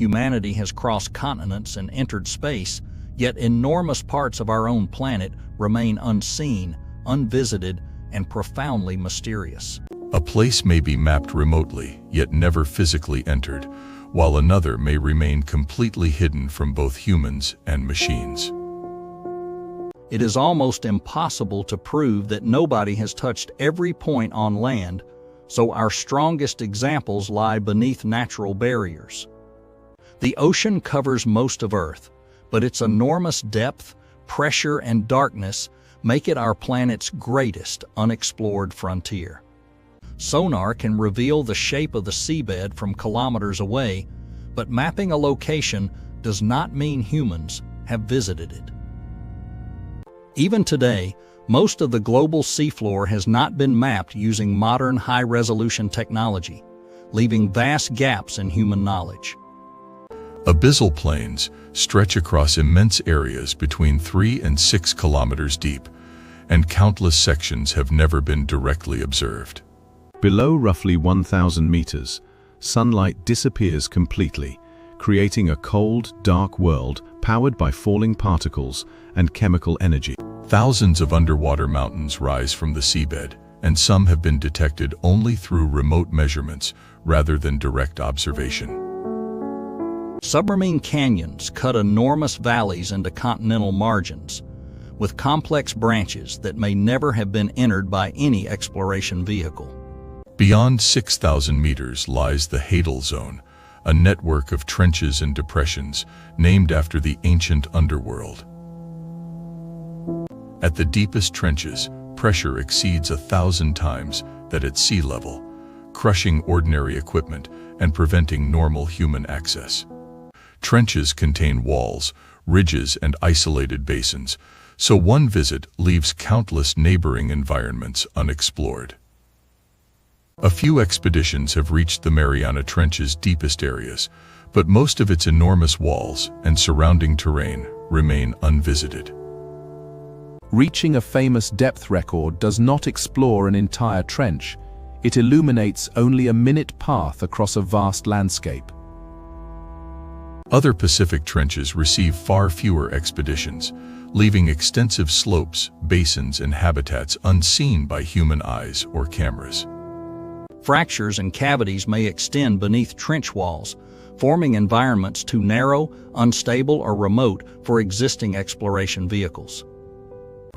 Humanity has crossed continents and entered space, yet enormous parts of our own planet remain unseen, unvisited, and profoundly mysterious. A place may be mapped remotely, yet never physically entered, while another may remain completely hidden from both humans and machines. It is almost impossible to prove that nobody has touched every point on land, so our strongest examples lie beneath natural barriers. The ocean covers most of Earth, but its enormous depth, pressure, and darkness make it our planet's greatest unexplored frontier. Sonar can reveal the shape of the seabed from kilometers away, but mapping a location does not mean humans have visited it. Even today, most of the global seafloor has not been mapped using modern high-resolution technology, leaving vast gaps in human knowledge. Abyssal plains stretch across immense areas between 3 and 6 kilometers deep, and countless sections have never been directly observed. Below roughly 1,000 meters, sunlight disappears completely, creating a cold, dark world powered by falling particles and chemical energy. Thousands of underwater mountains rise from the seabed, and some have been detected only through remote measurements rather than direct observation. Submarine canyons cut enormous valleys into continental margins, with complex branches that may never have been entered by any exploration vehicle. Beyond 6,000 meters lies the Hadal Zone, a network of trenches and depressions named after the ancient underworld. At the deepest trenches, pressure exceeds 1,000 times that at sea level, crushing ordinary equipment and preventing normal human access. Trenches contain walls, ridges, and isolated basins, so one visit leaves countless neighboring environments unexplored. A few expeditions have reached the Mariana Trench's deepest areas, but most of its enormous walls and surrounding terrain remain unvisited. Reaching a famous depth record does not explore an entire trench. It illuminates only a minute path across a vast landscape. Other Pacific trenches receive far fewer expeditions, leaving extensive slopes, basins, and habitats unseen by human eyes or cameras. Fractures and cavities may extend beneath trench walls, forming environments too narrow, unstable, or remote for existing exploration vehicles.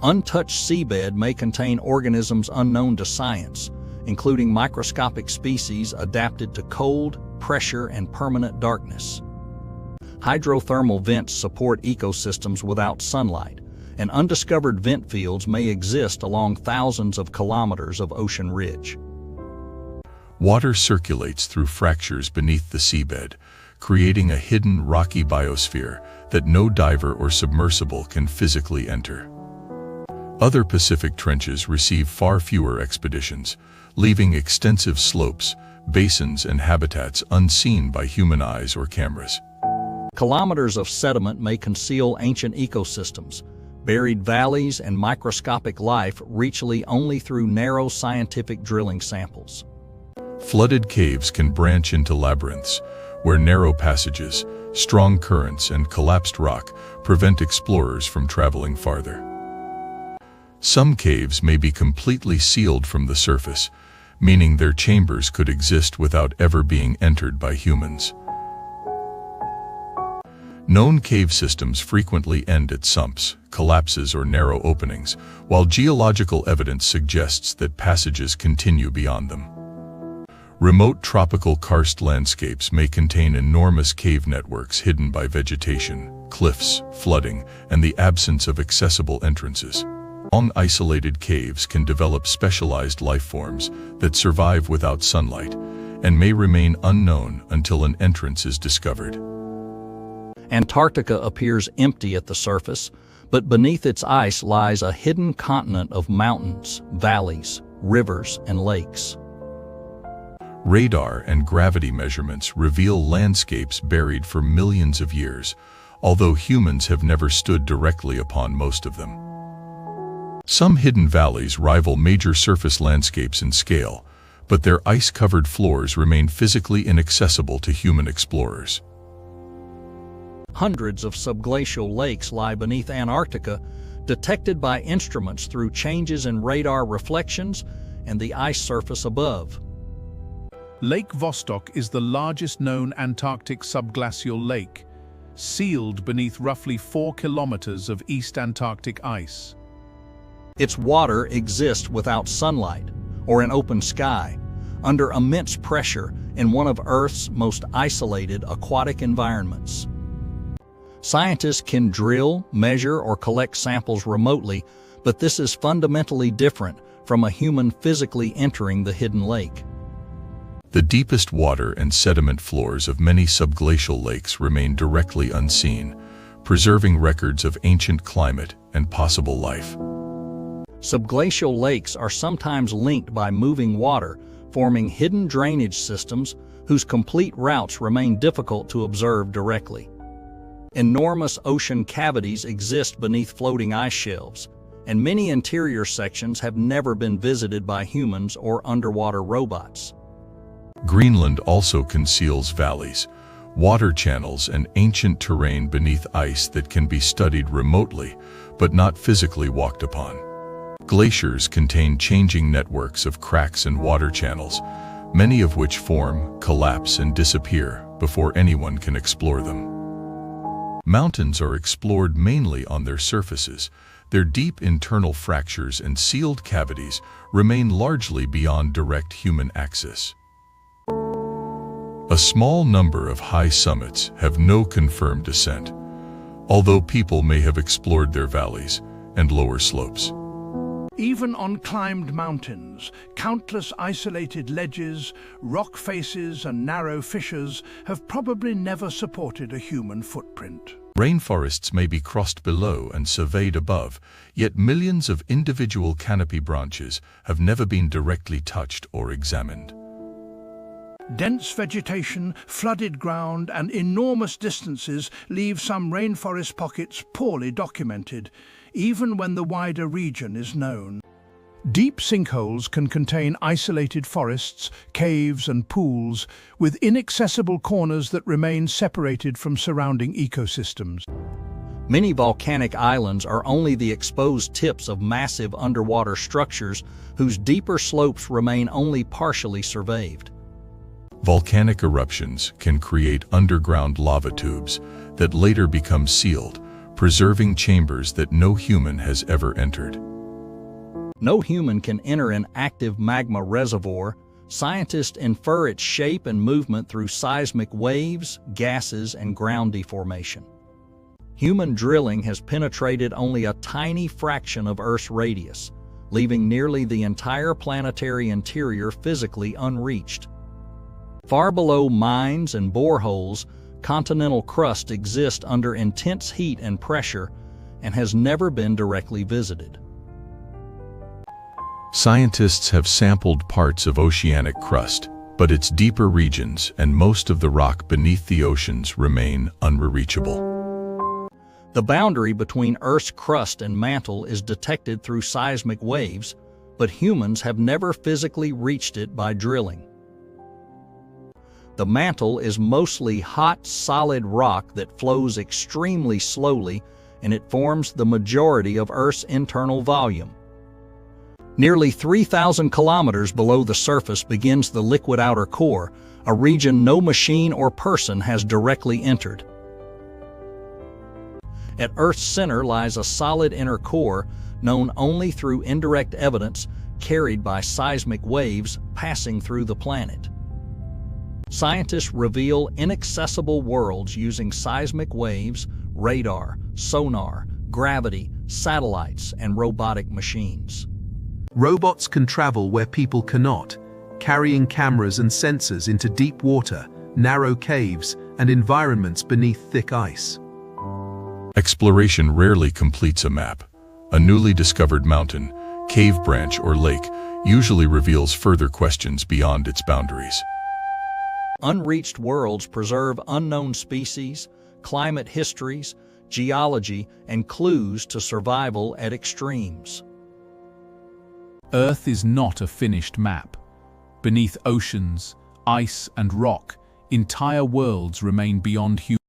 Untouched seabed may contain organisms unknown to science, including microscopic species adapted to cold, pressure, and permanent darkness. Hydrothermal vents support ecosystems without sunlight, and undiscovered vent fields may exist along thousands of kilometers of ocean ridge. Water circulates through fractures beneath the seabed, creating a hidden rocky biosphere that no diver or submersible can physically enter. Other Pacific trenches receive far fewer expeditions, leaving extensive slopes, basins, and habitats unseen by human eyes or cameras. Kilometers of sediment may conceal ancient ecosystems, buried valleys, and microscopic life reachable only through narrow scientific drilling samples. Flooded caves can branch into labyrinths, where narrow passages, strong currents, and collapsed rock prevent explorers from traveling farther. Some caves may be completely sealed from the surface, meaning their chambers could exist without ever being entered by humans. Known cave systems frequently end at sumps, collapses, or narrow openings, while geological evidence suggests that passages continue beyond them. Remote tropical karst landscapes may contain enormous cave networks hidden by vegetation, cliffs, flooding, and the absence of accessible entrances. Long isolated caves can develop specialized life forms that survive without sunlight and may remain unknown until an entrance is discovered. Antarctica appears empty at the surface, but beneath its ice lies a hidden continent of mountains, valleys, rivers, and lakes. Radar and gravity measurements reveal landscapes buried for millions of years, although humans have never stood directly upon most of them. Some hidden valleys rival major surface landscapes in scale, but their ice-covered floors remain physically inaccessible to human explorers. Hundreds of subglacial lakes lie beneath Antarctica, detected by instruments through changes in radar reflections and the ice surface above. Lake Vostok is the largest known Antarctic subglacial lake, sealed beneath roughly 4 kilometers of East Antarctic ice. Its water exists without sunlight or an open sky, under immense pressure in one of Earth's most isolated aquatic environments. Scientists can drill, measure, or collect samples remotely, but this is fundamentally different from a human physically entering the hidden lake. The deepest water and sediment floors of many subglacial lakes remain directly unseen, preserving records of ancient climate and possible life. Subglacial lakes are sometimes linked by moving water, forming hidden drainage systems whose complete routes remain difficult to observe directly. Enormous ocean cavities exist beneath floating ice shelves, and many interior sections have never been visited by humans or underwater robots. Greenland also conceals valleys, water channels, and ancient terrain beneath ice that can be studied remotely, but not physically walked upon. Glaciers contain changing networks of cracks and water channels, many of which form, collapse, and disappear before anyone can explore them. Mountains are explored mainly on their surfaces. Their deep internal fractures and sealed cavities remain largely beyond direct human access. A small number of high summits have no confirmed ascent, although people may have explored their valleys and lower slopes. Even on climbed mountains, countless isolated ledges, rock faces, and narrow fissures have probably never supported a human footprint. Rainforests may be crossed below and surveyed above, yet millions of individual canopy branches have never been directly touched or examined. Dense vegetation, flooded ground, and enormous distances leave some rainforest pockets poorly documented, even when the wider region is known. Deep sinkholes can contain isolated forests, caves, and pools, with inaccessible corners that remain separated from surrounding ecosystems. Many volcanic islands are only the exposed tips of massive underwater structures whose deeper slopes remain only partially surveyed. Volcanic eruptions can create underground lava tubes that later become sealed, preserving chambers that no human has ever entered. No human can enter an active magma reservoir. Scientists infer its shape and movement through seismic waves, gases, and ground deformation. Human drilling has penetrated only a tiny fraction of Earth's radius, leaving nearly the entire planetary interior physically unreached. Far below mines and boreholes, continental crust exists under intense heat and pressure and has never been directly visited. Scientists have sampled parts of oceanic crust, but its deeper regions and most of the rock beneath the oceans remain unreachable. The boundary between Earth's crust and mantle is detected through seismic waves, but humans have never physically reached it by drilling. The mantle is mostly hot, solid rock that flows extremely slowly, and it forms the majority of Earth's internal volume. Nearly 3,000 kilometers below the surface begins the liquid outer core, a region no machine or person has directly entered. At Earth's center lies a solid inner core, known only through indirect evidence carried by seismic waves passing through the planet. Scientists reveal inaccessible worlds using seismic waves, radar, sonar, gravity, satellites, and robotic machines. Robots can travel where people cannot, carrying cameras and sensors into deep water, narrow caves, and environments beneath thick ice. Exploration rarely completes a map. A newly discovered mountain, cave branch, or lake usually reveals further questions beyond its boundaries. Unreached worlds preserve unknown species, climate histories, geology, and clues to survival at extremes. Earth is not a finished map. Beneath oceans, ice, and rock, entire worlds remain beyond human